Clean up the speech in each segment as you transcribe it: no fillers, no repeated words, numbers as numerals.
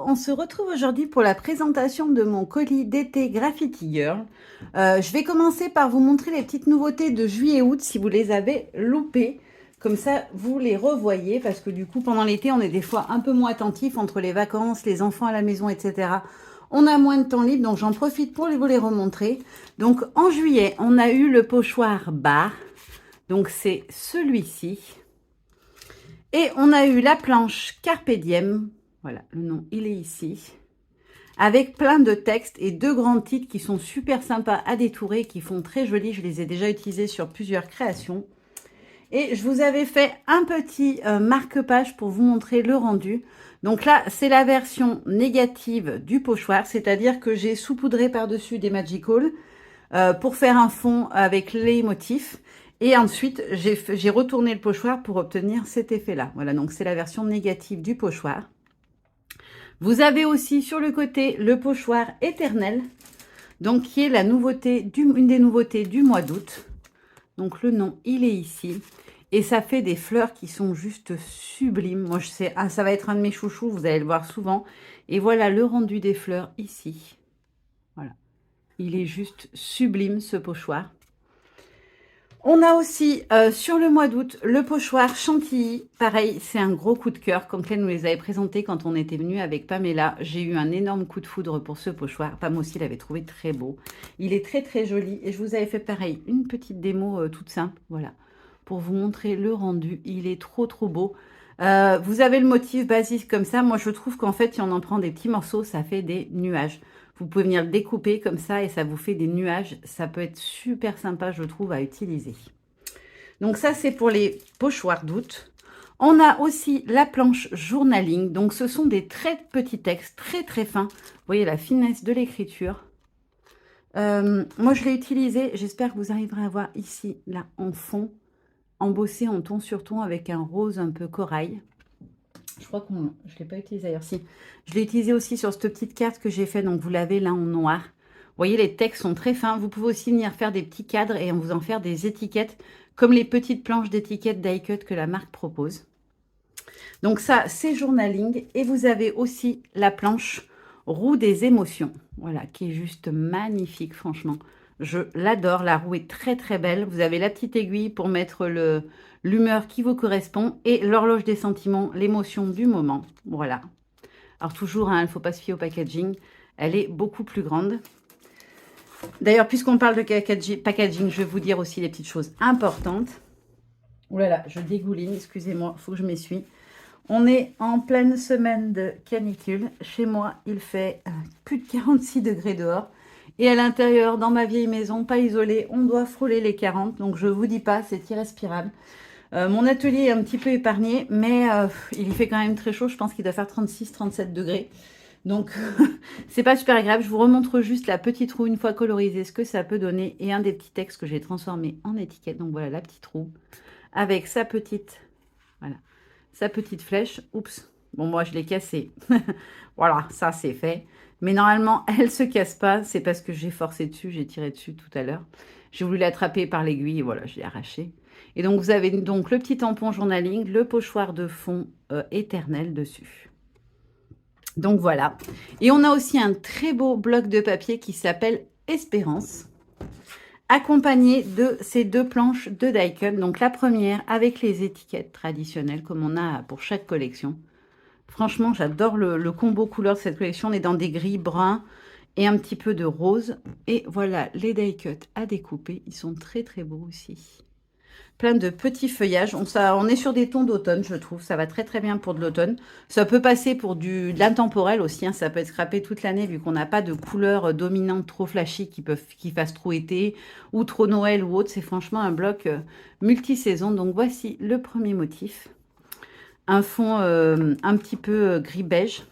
On se retrouve aujourd'hui pour la présentation de mon colis d'été Graffiti Girl. Je vais commencer par vous montrer les petites nouveautés de juillet-août si vous les avez loupées. Comme ça, vous les revoyez parce que du coup, pendant l'été, on est des fois un peu moins attentif entre les vacances, les enfants à la maison, etc. On a moins de temps libre, donc j'en profite pour vous les remontrer. Donc en juillet, on a eu le pochoir bar. Donc c'est celui-ci. Et on a eu la planche Carpe Diem. Voilà, le nom, il est ici. Avec plein de textes et deux grands titres qui sont super sympas à détourer, qui font très joli. Je les ai déjà utilisés sur plusieurs créations. Et je vous avais fait un petit marque-page pour vous montrer le rendu. Donc là, c'est la version négative du pochoir, c'est-à-dire que j'ai saupoudré par-dessus des Magical pour faire un fond avec les motifs. Et ensuite, j'ai retourné le pochoir pour obtenir cet effet-là. Voilà, donc c'est la version négative du pochoir. Vous avez aussi sur le côté le pochoir éternel, donc qui est la nouveauté, une des nouveautés du mois d'août. Donc le nom, il est ici. Et ça fait des fleurs qui sont juste sublimes. Moi, je sais, ça va être un de mes chouchous, vous allez le voir souvent. Et voilà le rendu des fleurs ici. Voilà. Il est juste sublime, ce pochoir. On a aussi, sur le mois d'août, le pochoir Chantilly. Pareil, c'est un gros coup de cœur. Comme Claire nous les avait présentés quand on était venu avec Pamela. J'ai eu un énorme coup de foudre pour ce pochoir. Pam aussi l'avait trouvé très beau. Il est très très joli. Et je vous avais fait pareil, une petite démo toute simple. Voilà, pour vous montrer le rendu. Il est trop trop beau. Vous avez le motif basique comme ça. Moi, je trouve qu'en fait, si on en prend des petits morceaux, ça fait des nuages. Vous pouvez venir le découper comme ça et ça vous fait des nuages. Ça peut être super sympa, je trouve, à utiliser. Donc ça, c'est pour les pochoirs d'août. On a aussi la planche journaling. Donc ce sont des très petits textes, très très fins. Vous voyez la finesse de l'écriture. Moi, je l'ai utilisé. J'espère que vous arriverez à voir ici, là, en fond, embossé en ton sur ton avec un rose un peu corail. Je crois que je ne l'ai pas utilisé ailleurs. Si. Je l'ai utilisé aussi sur cette petite carte que j'ai fait. Donc, vous l'avez là en noir. Vous voyez, les textes sont très fins. Vous pouvez aussi venir faire des petits cadres et vous en faire des étiquettes, comme les petites planches d'étiquettes die cut que la marque propose. Donc ça, c'est journaling. Et vous avez aussi la planche roue des émotions. Voilà, qui est juste magnifique, franchement. Je l'adore. La roue est très, très belle. Vous avez la petite aiguille pour mettre l'humeur qui vous correspond et l'horloge des sentiments, l'émotion du moment. Voilà. Alors toujours, hein, il ne faut pas se fier au packaging. Elle est beaucoup plus grande. D'ailleurs, puisqu'on parle de packaging, je vais vous dire aussi les petites choses importantes. Ouh là là, je dégouline, excusez-moi, il faut que je m'essuie. On est en pleine semaine de canicule. Chez moi, il fait plus de 46 degrés dehors. Et à l'intérieur, dans ma vieille maison, pas isolée, on doit frôler les 40. Donc je vous dis pas, c'est irrespirable. Mon atelier est un petit peu épargné, mais il y fait quand même très chaud. Je pense qu'il doit faire 36-37 degrés. Donc, c'est pas super agréable. Je vous remontre juste la petite roue une fois colorisée, ce que ça peut donner. Et un des petits textes que j'ai transformé en étiquette. Donc voilà, la petite roue avec sa petite, voilà, sa petite flèche. Oups, bon, moi, je l'ai cassée. Voilà, ça, c'est fait. Mais normalement, elle se casse pas. C'est parce que j'ai forcé dessus, j'ai tiré dessus tout à l'heure. J'ai voulu l'attraper par l'aiguille et voilà, je l'ai arraché. Et donc, vous avez donc le petit tampon journaling, le pochoir de fond éternel dessus. Donc voilà. Et on a aussi un très beau bloc de papier qui s'appelle Espérance, accompagné de ces deux planches de die cut. Donc la première avec les étiquettes traditionnelles comme on a pour chaque collection. Franchement, j'adore le combo couleur de cette collection. On est dans des gris bruns et un petit peu de rose. Et voilà les die cut à découper. Ils sont très très beaux aussi. Plein de petits feuillages. On est sur des tons d'automne, je trouve. Ça va très très bien pour de l'automne. Ça peut passer pour de l'intemporel aussi. Hein. Ça peut être scrappé toute l'année vu qu'on n'a pas de couleurs dominantes trop flashy qui fassent trop été ou trop Noël ou autre. C'est franchement un bloc multi-saison. Donc voici le premier motif. Un fond un petit peu gris-beige.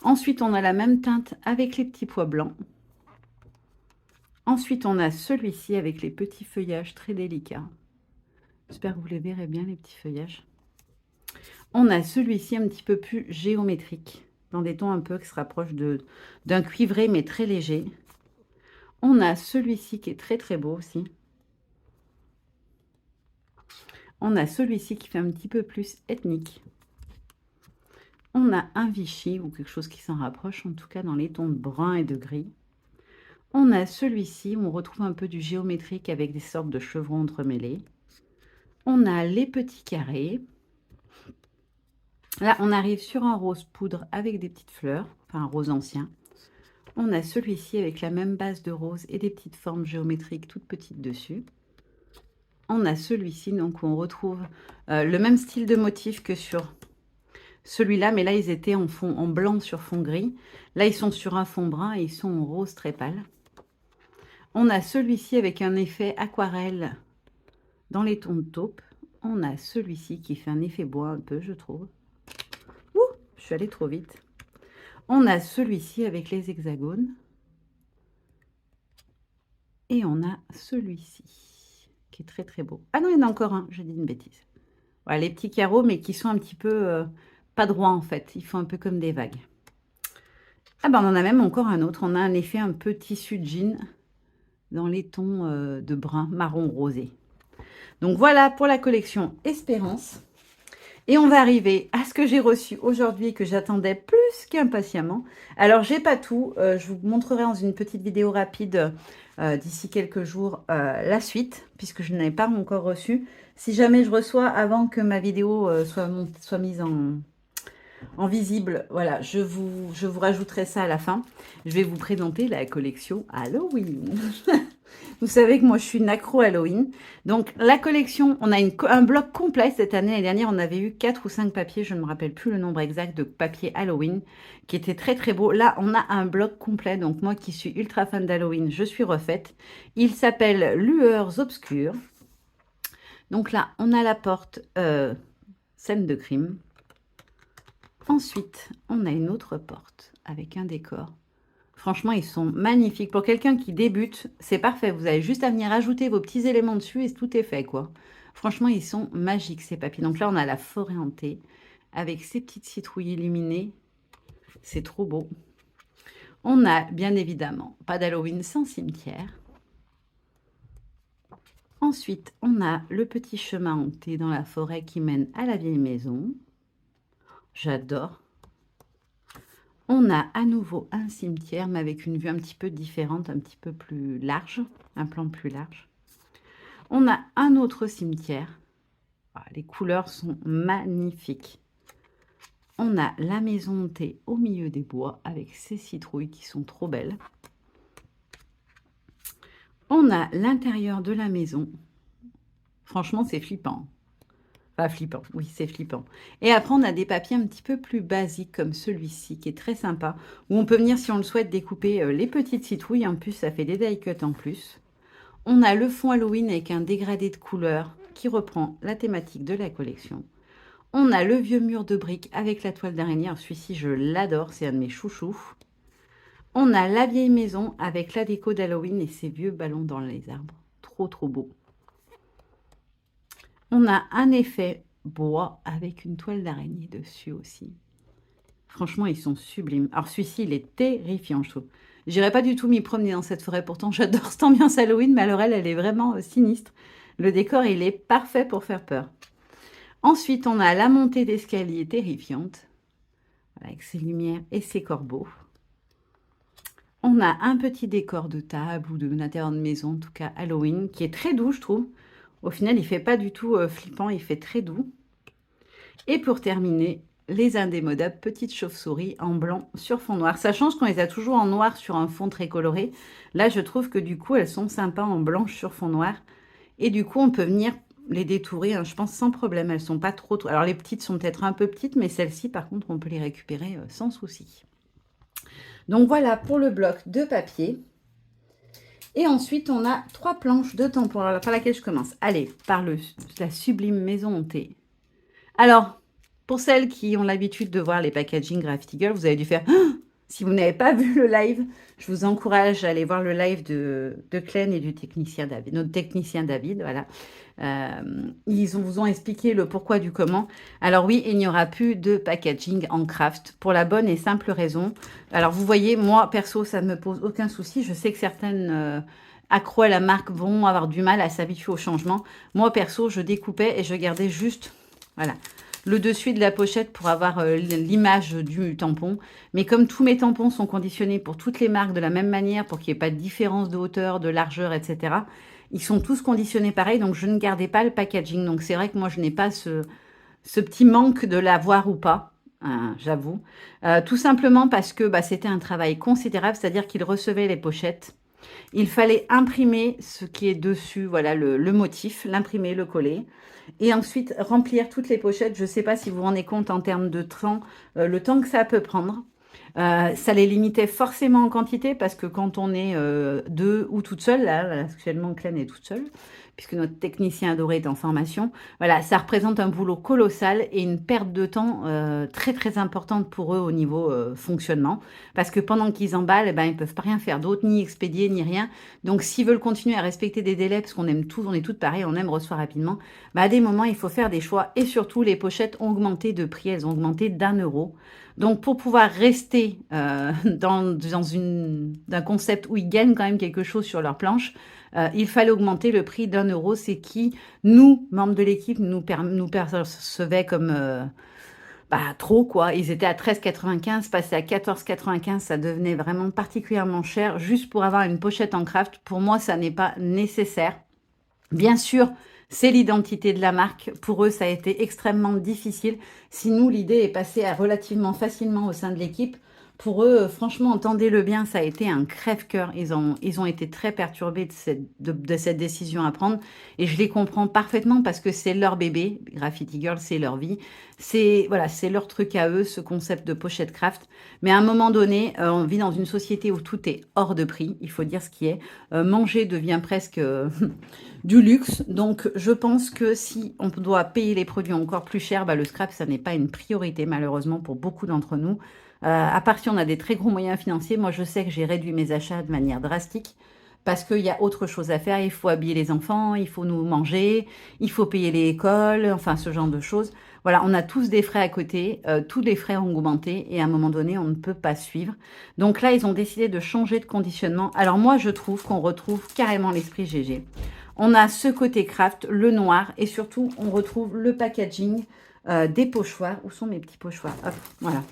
Ensuite, on a la même teinte avec les petits pois blancs. Ensuite, on a celui-ci avec les petits feuillages très délicats. J'espère que vous les verrez bien, les petits feuillages. On a celui-ci un petit peu plus géométrique, dans des tons un peu qui se rapprochent d'un cuivré, mais très léger. On a celui-ci qui est très très beau aussi. On a celui-ci qui fait un petit peu plus ethnique. On a un Vichy ou quelque chose qui s'en rapproche, en tout cas dans les tons de brun et de gris. On a celui-ci où on retrouve un peu du géométrique avec des sortes de chevrons entremêlés. On a les petits carrés. Là, on arrive sur un rose poudre avec des petites fleurs, enfin un rose ancien. On a celui-ci avec la même base de rose et des petites formes géométriques toutes petites dessus. On a celui-ci, donc où on retrouve le même style de motif que sur celui-là, mais là, ils étaient en blanc sur fond gris. Là, ils sont sur un fond brun et ils sont en rose très pâle. On a celui-ci avec un effet aquarelle dans les tons de taupe. On a celui-ci qui fait un effet bois un peu, je trouve. Ouh, je suis allée trop vite. On a celui-ci avec les hexagones. Et on a celui-ci qui est très très beau. Ah non, il y en a encore un, j'ai dit une bêtise. Voilà, les petits carreaux, mais qui sont un petit peu pas droits en fait. Ils font un peu comme des vagues. Ah ben, on en a même encore un autre. On a un effet un peu tissu de jean dans les tons de brun marron rosé. Donc voilà pour la collection Espérance. Et on va arriver à ce que j'ai reçu aujourd'hui, que j'attendais plus qu'impatiemment. Alors, j'ai pas tout. Je vous montrerai dans une petite vidéo rapide d'ici quelques jours la suite, puisque je n'avais pas encore reçu. Si jamais je reçois avant que ma vidéo soit mise en visible, voilà, je vous rajouterai ça à la fin. Je vais vous présenter la collection Halloween. Vous savez que moi, je suis une accro Halloween. Donc, la collection, on a un bloc complet cette année. L'année dernière, on avait eu 4 ou 5 papiers. Je ne me rappelle plus le nombre exact de papiers Halloween, qui était très, très beau. Là, on a un bloc complet. Donc, moi qui suis ultra fan d'Halloween, je suis refaite. Il s'appelle Lueurs obscures. Donc là, on a la porte scène de crime. Ensuite, on a une autre porte avec un décor. Franchement, ils sont magnifiques. Pour quelqu'un qui débute, c'est parfait. Vous avez juste à venir ajouter vos petits éléments dessus et tout est fait, quoi. Franchement, ils sont magiques, ces papiers. Donc là, on a la forêt hantée avec ces petites citrouilles illuminées. C'est trop beau. On a, bien évidemment, pas d'Halloween sans cimetière. Ensuite, on a le petit chemin hanté dans la forêt qui mène à la vieille maison. J'adore. On a à nouveau un cimetière, mais avec une vue un petit peu différente, un petit peu plus large, un plan plus large. On a un autre cimetière. Ah, les couleurs sont magnifiques. On a la maison hantée au milieu des bois avec ces citrouilles qui sont trop belles. On a l'intérieur de la maison. Franchement, c'est flippant. Pas flippant, oui, c'est flippant. Et après, on a des papiers un petit peu plus basiques, comme celui-ci, qui est très sympa, où on peut venir, si on le souhaite, découper les petites citrouilles. En plus, ça fait des die cuts en plus. On a le fond Halloween avec un dégradé de couleurs qui reprend la thématique de la collection. On a le vieux mur de briques avec la toile d'araignée. Celui-ci, je l'adore, c'est un de mes chouchous. On a la vieille maison avec la déco d'Halloween et ses vieux ballons dans les arbres. Trop, trop beau. On a un effet bois avec une toile d'araignée dessus aussi. Franchement, ils sont sublimes. Alors, celui-ci, il est terrifiant, je trouve. J'irai pas du tout m'y promener dans cette forêt. Pourtant, j'adore cette ambiance Halloween, mais alors elle est vraiment sinistre. Le décor, il est parfait pour faire peur. Ensuite, on a la montée d'escalier terrifiante, avec ses lumières et ses corbeaux. On a un petit décor de table ou de l'intérieur de maison, en tout cas Halloween, qui est très doux, je trouve. Au final, il fait pas du tout flippant, il fait très doux. Et pour terminer, les indémodables petites chauves-souris en blanc sur fond noir. Ça change qu'on les a toujours en noir sur un fond très coloré. Là, je trouve que du coup, elles sont sympas en blanche sur fond noir. Et du coup, on peut venir les détourer, hein, je pense, sans problème. Elles sont pas trop... Alors, les petites sont peut-être un peu petites, mais celles-ci, par contre, on peut les récupérer sans souci. Donc, voilà pour le bloc de papier. Et ensuite, on a 3 planches de tampons par laquelle je commence. Allez, par la sublime maison hantée. Alors, pour celles qui ont l'habitude de voir les packaging Graffiti Girl, vous avez dû faire... Si vous n'avez pas vu le live, je vous encourage à aller voir le live de Clen et du technicien David, notre technicien David, voilà. Vous ont expliqué le pourquoi du comment. Alors oui, il n'y aura plus de packaging en craft pour la bonne et simple raison. Alors vous voyez, moi perso, ça ne me pose aucun souci. Je sais que certaines accros à la marque vont avoir du mal à s'habituer au changement. Moi perso, je découpais et je gardais juste, voilà, le dessus de la pochette pour avoir l'image du tampon. Mais comme tous mes tampons sont conditionnés pour toutes les marques de la même manière, pour qu'il n'y ait pas de différence de hauteur, de largeur, etc., ils sont tous conditionnés pareil, donc je ne gardais pas le packaging. Donc c'est vrai que moi, je n'ai pas ce petit manque de l'avoir ou pas, hein, j'avoue. Tout simplement parce que bah, c'était un travail considérable, c'est-à-dire qu'il recevait les pochettes. Il fallait imprimer ce qui est dessus, voilà le motif, l'imprimer, le coller. Et ensuite, remplir toutes les pochettes. Je ne sais pas si vous vous rendez compte en termes de temps, le temps que ça peut prendre. Ça les limitait forcément en quantité parce que quand on est deux ou toute seule, là actuellement Clem est toute seule, puisque notre technicien adoré est en formation, voilà, ça représente un boulot colossal et une perte de temps très très importante pour eux au niveau fonctionnement, parce que pendant qu'ils emballent, eh ben, ils ne peuvent pas rien faire d'autre, ni expédier, ni rien. Donc s'ils veulent continuer à respecter des délais, parce qu'on aime tous, on est toutes pareilles, on aime recevoir rapidement, bah, à des moments il faut faire des choix, et surtout les pochettes ont augmenté de prix, elles ont augmenté d'1 euro. Donc, pour pouvoir rester dans un concept où ils gagnent quand même quelque chose sur leur planche, il fallait augmenter le prix d'1 euro. C'est qui, nous, membres de l'équipe, nous percevaient comme bah, trop, quoi. Ils étaient à 13,95, passer à 14,95, ça devenait vraiment particulièrement cher. Juste pour avoir une pochette en craft, pour moi, ça n'est pas nécessaire. Bien sûr, c'est l'identité de la marque. Pour eux, ça a été extrêmement difficile. Si nous, l'idée est passée relativement facilement au sein de l'équipe, pour eux, franchement, entendez-le bien, ça a été un crève-cœur. Ils ont été très perturbés de cette décision à prendre. Et je les comprends parfaitement parce que c'est leur bébé. Graffiti Girl, c'est leur vie. C'est voilà, c'est leur truc à eux, ce concept de pochette craft. Mais à un moment donné, on vit dans une société où tout est hors de prix. Il faut dire ce qui est. Manger devient presque du luxe. Donc, je pense que si on doit payer les produits encore plus chers, bah, le scrap, ça n'est pas une priorité, malheureusement, pour beaucoup d'entre nous. À part si on a des très gros moyens financiers, moi, je sais que j'ai réduit mes achats de manière drastique parce qu'il y a autre chose à faire. Il faut habiller les enfants, il faut nous manger, il faut payer les écoles, enfin, ce genre de choses. Voilà, on a tous des frais à côté, tous les frais ont augmenté et à un moment donné, on ne peut pas suivre. Donc là, ils ont décidé de changer de conditionnement. Alors moi, je trouve qu'on retrouve carrément l'esprit GG. On a ce côté craft, le noir, et surtout, on retrouve le packaging des pochoirs. Où sont mes petits pochoirs? Hop, voilà.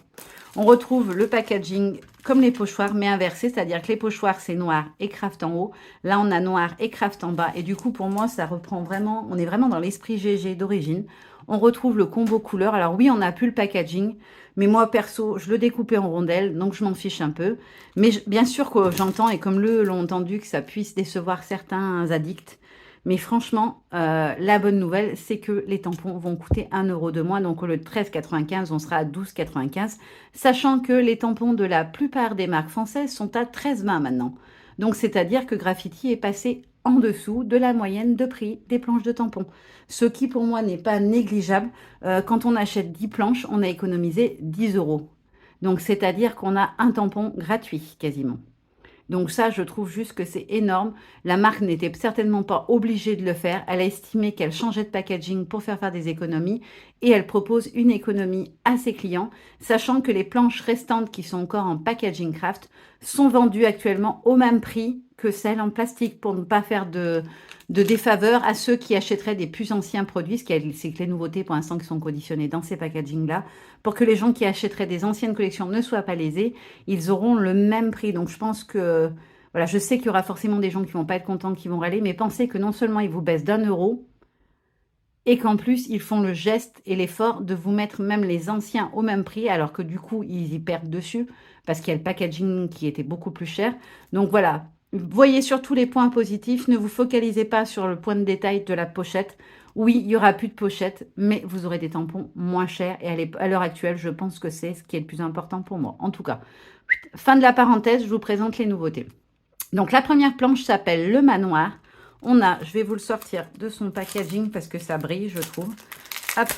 On retrouve le packaging comme les pochoirs, mais inversé, c'est-à-dire que les pochoirs, c'est noir et craft en haut. Là, on a noir et craft en bas. Et du coup, pour moi, ça reprend vraiment, on est vraiment dans l'esprit GG d'origine. On retrouve le combo couleur. Alors oui, on n'a plus le packaging, mais moi, perso, je le découpais en rondelles, donc je m'en fiche un peu. Mais bien sûr que j'entends, et comme l'ont entendu, que ça puisse décevoir certains addicts. Mais franchement, la bonne nouvelle, c'est que les tampons vont coûter 1 euro de moins. Donc, au lieu de 13,95, on sera à 12,95. Sachant que les tampons de la plupart des marques françaises sont à 13,20 maintenant. Donc, c'est-à-dire que Graffiti est passé en dessous de la moyenne de prix des planches de tampons. Ce qui, pour moi, n'est pas négligeable. Quand on achète 10 planches, on a économisé 10 euros. Donc, c'est-à-dire qu'on a un tampon gratuit, quasiment. Donc ça, je trouve juste que c'est énorme. La marque n'était certainement pas obligée de le faire. Elle a estimé qu'elle changeait de packaging pour faire des économies et elle propose une économie à ses clients, sachant que les planches restantes qui sont encore en packaging craft sont vendues actuellement au même prix que celles en plastique pour ne pas faire de défaveur à ceux qui achèteraient des plus anciens produits, c'est que les nouveautés pour l'instant qui sont conditionnées dans ces packagings-là, pour que les gens qui achèteraient des anciennes collections ne soient pas lésés, ils auront le même prix. Donc je pense que, voilà, je sais qu'il y aura forcément des gens qui vont pas être contents, qui vont râler, mais pensez que non seulement ils vous baissent d'1 euro, et qu'en plus, ils font le geste et l'effort de vous mettre même les anciens au même prix, alors que du coup, ils y perdent dessus, parce qu'il y a le packaging qui était beaucoup plus cher. Donc voilà, voyez surtout les points positifs, ne vous focalisez pas sur le point de détail de la pochette. Oui, il n'y aura plus de pochette, mais vous aurez des tampons moins chers, et à l'heure actuelle, je pense que c'est ce qui est le plus important pour moi. En tout cas, fin de la parenthèse, je vous présente les nouveautés. Donc la première planche s'appelle le manoir. On a, je vais vous le sortir de son packaging parce que ça brille, je trouve. Hop.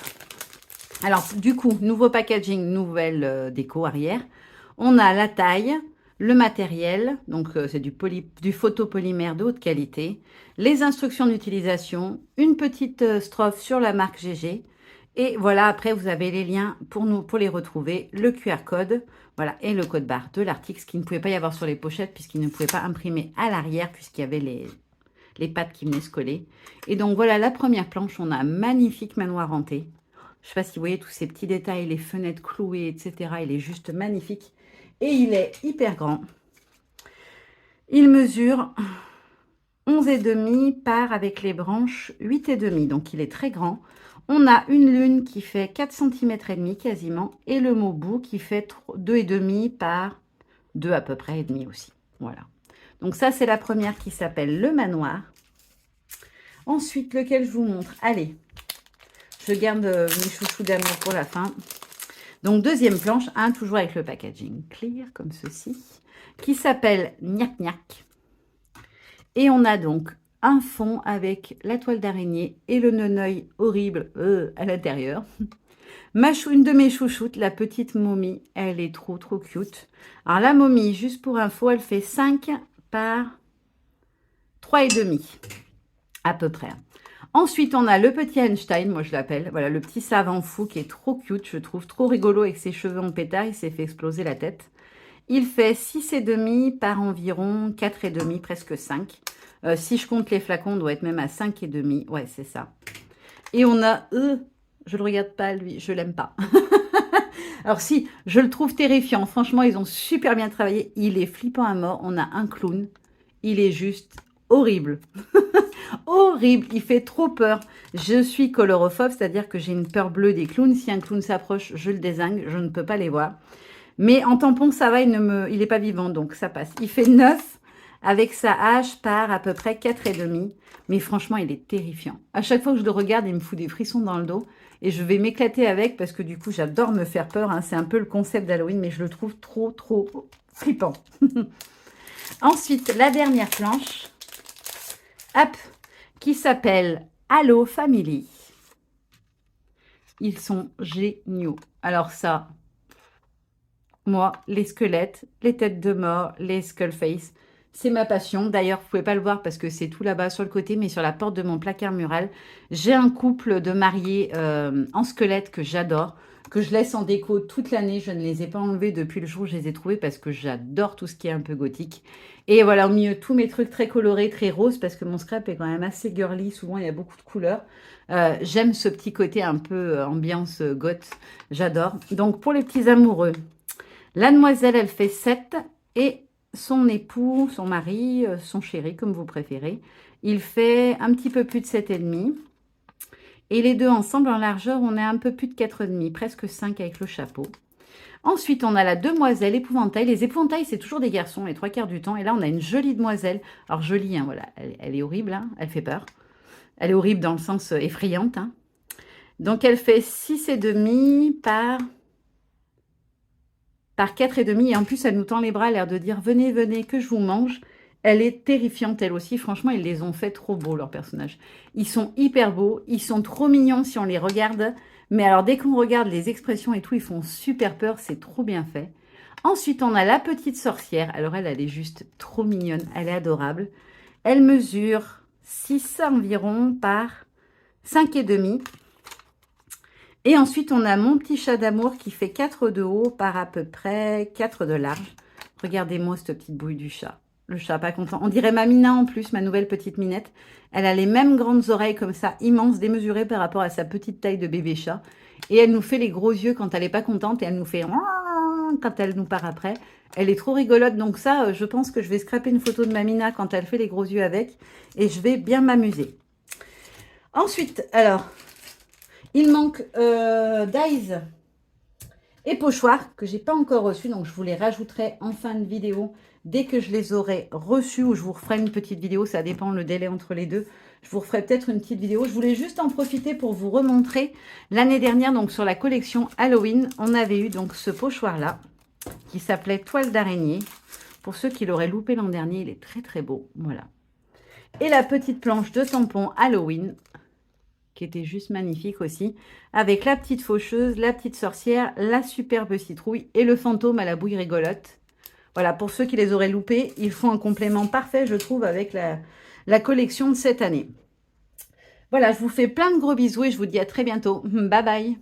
Alors, du coup, nouveau packaging, nouvelle déco arrière. On a la taille, le matériel, donc c'est du photopolymère de haute qualité, les instructions d'utilisation, une petite strophe sur la marque GG. Et voilà, après, vous avez les liens pour les retrouver, le QR code, voilà, et le code barre de l'article, ce qu'il ne pouvait pas y avoir sur les pochettes puisqu'il ne pouvait pas imprimer à l'arrière puisqu'il y avait les pattes qui venaient se coller. Et donc voilà la première planche, on a un magnifique manoir hanté. Je ne sais pas si vous voyez tous ces petits détails, les fenêtres clouées, etc. Il est juste magnifique. Et il est hyper grand. Il mesure 11,5 par, avec les branches, 8,5. Donc, il est très grand. On a une lune qui fait 4 cm et demi quasiment. Et le Mobu qui fait 2,5 par 2 à peu près et demi aussi. Voilà. Donc, ça, c'est la première qui s'appelle le manoir. Ensuite, lequel je vous montre. Allez, je garde mes chouchous d'amour pour la fin. Donc, deuxième planche, toujours avec le packaging clear, comme ceci, qui s'appelle Gnac Gnac. Et on a donc un fond avec la toile d'araignée et le neneuil horrible à l'intérieur. Une de mes chouchoutes, la petite momie, elle est trop cute. Alors, la momie, juste pour info, elle fait 5 par 3,5 à peu près. Ensuite, on a le petit Einstein, moi je l'appelle. Voilà, le petit savant fou qui est trop cute, je trouve trop rigolo avec ses cheveux en pétard. Il s'est fait exploser la tête. Il fait 6,5 par environ 4,5, presque 5. Si je compte les flacons, on doit être même à 5,5. Ouais, c'est ça. Et on a je le regarde pas lui, je l'aime pas. Alors si, je le trouve terrifiant. Franchement, ils ont super bien travaillé. Il est flippant à mort. On a un clown. Il est juste horrible. Horrible, il fait trop peur. Je suis colorophobe, c'est-à-dire que j'ai une peur bleue des clowns. Si un clown s'approche, je le dézingue, je ne peux pas les voir. Mais en tampon, ça va, il n'est pas vivant, donc ça passe. Il fait 9 avec sa hache par à peu près 4,5. Mais franchement, il est terrifiant. À chaque fois que je le regarde, il me fout des frissons dans le dos. Et je vais m'éclater avec parce que du coup, j'adore me faire peur. Hein. C'est un peu le concept d'Halloween, mais je le trouve trop flippant. Ensuite, la dernière planche. Hop, qui s'appelle Halo Family. Ils sont géniaux. Alors ça, moi, les squelettes, les têtes de mort, les skull face, c'est ma passion. D'ailleurs, vous ne pouvez pas le voir parce que c'est tout là-bas sur le côté, mais sur la porte de mon placard mural, j'ai un couple de mariés en squelette que j'adore, que je laisse en déco toute l'année. Je ne les ai pas enlevés depuis le jour où je les ai trouvés parce que j'adore tout ce qui est un peu gothique. Et voilà, au milieu, tous mes trucs très colorés, très roses, parce que mon scrap est quand même assez girly. Souvent, il y a beaucoup de couleurs. J'aime ce petit côté un peu ambiance goth. J'adore. Donc, pour les petits amoureux, la demoiselle, elle fait 7 et son époux, son mari, son chéri, comme vous préférez, il fait un petit peu plus de 7,5. Et les deux ensemble, en largeur, on est un peu plus de 4,5, presque 5 avec le chapeau. Ensuite, on a la demoiselle épouvantail. Les épouvantails, c'est toujours des garçons, les 3/4 du temps. Et là, on a une jolie demoiselle. Alors, jolie, hein, voilà, elle est horrible, hein, elle fait peur. Elle est horrible dans le sens effrayante. Hein. Donc, elle fait 6,5 par 4,5. Et en plus, elle nous tend les bras, l'air de dire « Venez, venez, que je vous mange ». Elle est terrifiante, elle aussi. Franchement, ils les ont fait trop beaux, leurs personnages. Ils sont hyper beaux. Ils sont trop mignons si on les regarde. Mais alors, dès qu'on regarde les expressions et tout, ils font super peur. C'est trop bien fait. Ensuite, on a la petite sorcière. Alors, elle est juste trop mignonne. Elle est adorable. Elle mesure 6 environ par 5,5. Et ensuite, on a mon petit chat d'amour qui fait 4 de haut par à peu près 4 de large. Regardez-moi cette petite bouille du chat. Le chat pas content. On dirait ma Mina en plus, ma nouvelle petite minette. Elle a les mêmes grandes oreilles comme ça, immenses, démesurées par rapport à sa petite taille de bébé chat. Et elle nous fait les gros yeux quand elle n'est pas contente et elle nous fait quand elle nous part après. Elle est trop rigolote. Donc ça, je pense que je vais scraper une photo de ma Mina quand elle fait les gros yeux avec. Et je vais bien m'amuser. Ensuite, alors, il manque Dies et pochoirs que j'ai pas encore reçus. Donc, je vous les rajouterai en fin de vidéo. Dès que je les aurai reçus, ou je vous referai une petite vidéo, ça dépend le délai entre les deux. Je vous referai peut-être une petite vidéo. Je voulais juste en profiter pour vous remontrer. L'année dernière, donc sur la collection Halloween, on avait eu donc ce pochoir-là, qui s'appelait Toile d'araignée. Pour ceux qui l'auraient loupé l'an dernier, il est très beau. Voilà. Et la petite planche de tampon Halloween, qui était juste magnifique aussi, avec la petite faucheuse, la petite sorcière, la superbe citrouille et le fantôme à la bouille rigolote. Voilà, pour ceux qui les auraient loupés, ils font un complément parfait, je trouve, avec la collection de cette année. Voilà, je vous fais plein de gros bisous et je vous dis à très bientôt. Bye bye.